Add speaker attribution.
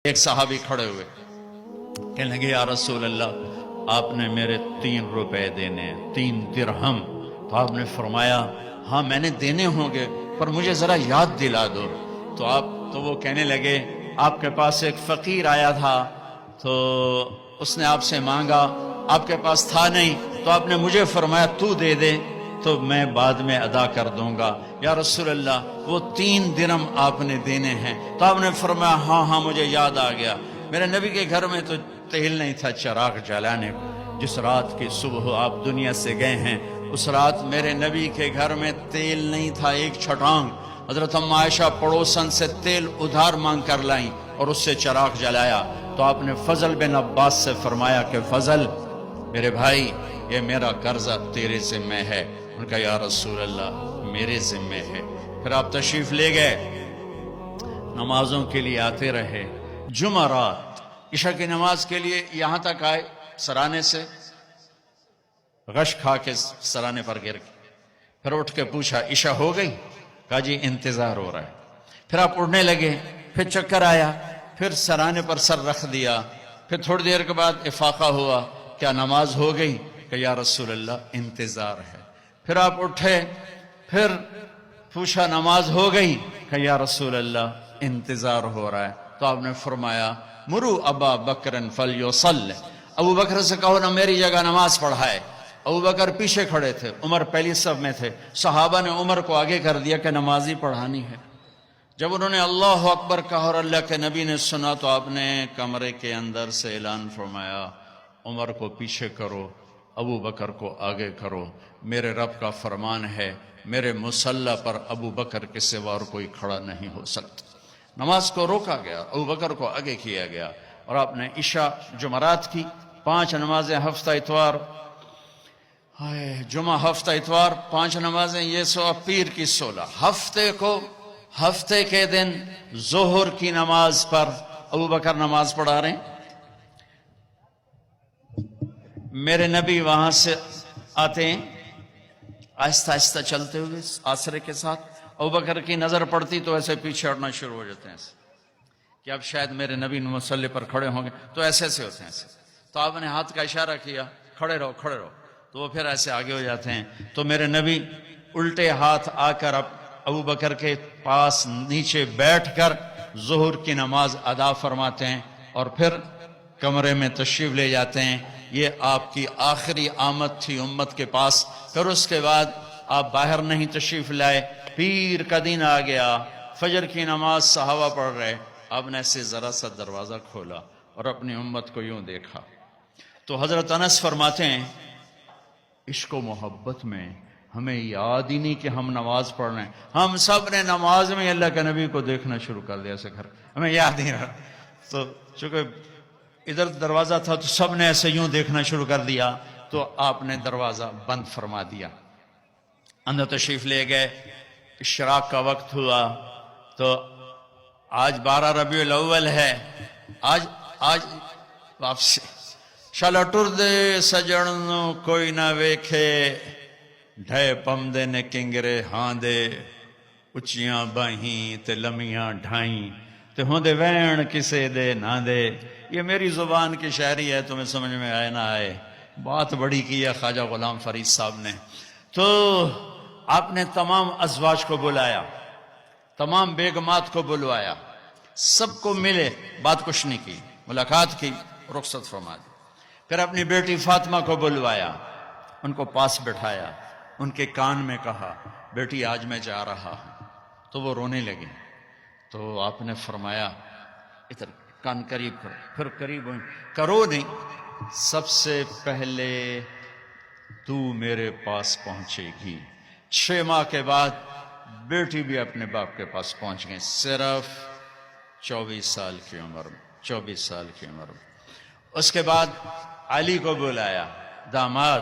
Speaker 1: ایک صحابی کھڑے ہوئے کہنے لگے یا رسول اللہ آپ نے میرے 3 روپے دینے ہیں 3 درہم. تو آپ نے فرمایا ہاں میں نے دینے ہوں گے پر مجھے ذرا یاد دلا دو. تو وہ کہنے لگے آپ کے پاس ایک فقیر آیا تھا تو اس نے آپ سے مانگا, آپ کے پاس تھا نہیں تو آپ نے مجھے فرمایا تو دے دے تو میں بعد میں ادا کر دوں گا. یا رسول اللہ وہ 3 درہم آپ نے دینے ہیں. تو آپ نے فرمایا ہاں مجھے یاد آ گیا, میرے نبی کے گھر میں تو تیل نہیں تھا چراغ جلانے کو. جس رات کی صبح آپ دنیا سے گئے ہیں اس رات میرے نبی کے گھر میں تیل نہیں تھا ایک چھٹانگ. حضرت ام عائشہ پڑوسن سے تیل ادھار مانگ کر لائیں اور اس سے چراغ جلایا. تو آپ نے فضل بن عباس سے فرمایا کہ فضل میرے بھائی یہ میرا قرضہ تیرے ذمہ ہے. ان کا یا رسول اللہ میرے ذمہ ہے. پھر آپ تشریف لے گئے, نمازوں کے لیے آتے رہے. جمعرات عشاء کی نماز کے لیے یہاں تک آئے, سرانے سے غش کھا کے سرانے پر گر گئے. پھر اٹھ کے پوچھا عشاء ہو گئی؟ کہا جی انتظار ہو رہا ہے. پھر آپ اڑنے لگے, پھر چکر آیا, پھر سرانے پر سر رکھ دیا. پھر تھوڑی دیر کے بعد افاقہ ہوا, کیا نماز ہو گئی؟ کہ یا رسول اللہ انتظار ہے. پھر آپ اٹھے, پھر پوچھا نماز ہو گئی؟ کہ یا رسول اللہ انتظار ہو رہا ہے. تو آپ نے فرمایا مرو ابا بکر فلیصلی, ابو بکر سے کہو نا میری جگہ نماز پڑھائے. ابو بکر پیچھے کھڑے تھے, عمر پہلی صف میں تھے. صحابہ نے عمر کو آگے کر دیا کہ نمازی پڑھانی ہے. جب انہوں نے اللہ اکبر کہا اور اللہ کے نبی نے سنا تو آپ نے کمرے کے اندر سے اعلان فرمایا عمر کو پیچھے کرو, ابو بکر کو آگے کرو. میرے رب کا فرمان ہے میرے مصلی پر ابو بکر کے سوا اور کوئی کھڑا نہیں ہو سکتا. نماز کو روکا گیا, ابو بکر کو آگے کیا گیا. اور آپ نے عشاء جمعرات کی 5 نمازیں, ہفتہ اتوار جمعہ ہفتہ اتوار 5 نمازیں, یہ سو پیر کی 16. ہفتے کے دن ظہر کی نماز پر ابو بکر نماز پڑھا رہے ہیں. میرے نبی وہاں سے آتے ہیں آہستہ آہستہ چلتے ہوئے آسرے کے ساتھ. ابو بکر کی نظر پڑتی تو ایسے پیچھے ہٹنا شروع ہو جاتے ہیں کہ اب شاید میرے نبی مصلی پر کھڑے ہوں گے, تو ایسے ہوتے ہیں ایسے. تو آپ نے ہاتھ کا اشارہ کیا کھڑے رہو کھڑے رہو, تو وہ پھر ایسے آگے ہو جاتے ہیں. تو میرے نبی الٹے ہاتھ آ کر ابو بکر کے پاس نیچے بیٹھ کر ظہر کی نماز ادا فرماتے ہیں اور پھر کمرے میں تشریف لے جاتے ہیں. یہ آپ کی آخری آمد تھی امت کے پاس. پھر اس کے بعد آپ باہر نہیں تشریف لائے. پیر کا دن آ گیا, فجر کی نماز صحابہ پڑھ رہے, آپ نے ایسے ذرا سا دروازہ کھولا اور اپنی امت کو یوں دیکھا. تو حضرت انس فرماتے ہیں عشق و محبت میں ہمیں یاد ہی نہیں کہ ہم نماز پڑھ رہے ہیں. ہم سب نے نماز میں اللہ کے نبی کو دیکھنا شروع کر دیا ایسے گھر, ہمیں یاد نہیں رہا. تو چونکہ ادھر دروازہ تھا تو سب نے ایسے یوں دیکھنا شروع کر دیا, تو آپ نے دروازہ بند فرما دیا. اندر تشریف لے گئے. اشراق کا وقت ہوا تو آج 12 ربیع الاول ہے. آج واپسی شالا ٹر دے سجن کوئی نہ ویکھے, ڈھے پمدے نے کنگرے ہاں دے, اچیاں باہیں تے لمیاں ڈھائیں تے ہوندے وین کسے دے نہ دے. یہ میری زبان کی شاعری ہے, تمہیں سمجھ میں آئے نہ آئے. بات بڑی کی ہے خواجہ غلام فرید صاحب نے. تو آپ نے تمام ازواج کو بلایا, تمام بیگمات کو بلوایا, سب کو ملے, بات کچھ نہیں کی, ملاقات کی, رخصت فرما دی. پھر اپنی بیٹی فاطمہ کو بلوایا, ان کو پاس بٹھایا, ان کے کان میں کہا بیٹی آج میں جا رہا ہوں. تو وہ رونے لگی. تو آپ نے فرمایا ادھر کان قریب کرو. پھر قریب ہوئی, کرو نہیں, سب سے پہلے تو میرے پاس پہنچے گی. 6 ماہ کے بعد بیٹی بھی اپنے باپ کے پاس پہنچ گئی, صرف 24 سال کی عمر میں. 24 سال کی عمر میں. اس کے بعد علی کو بلایا, داماد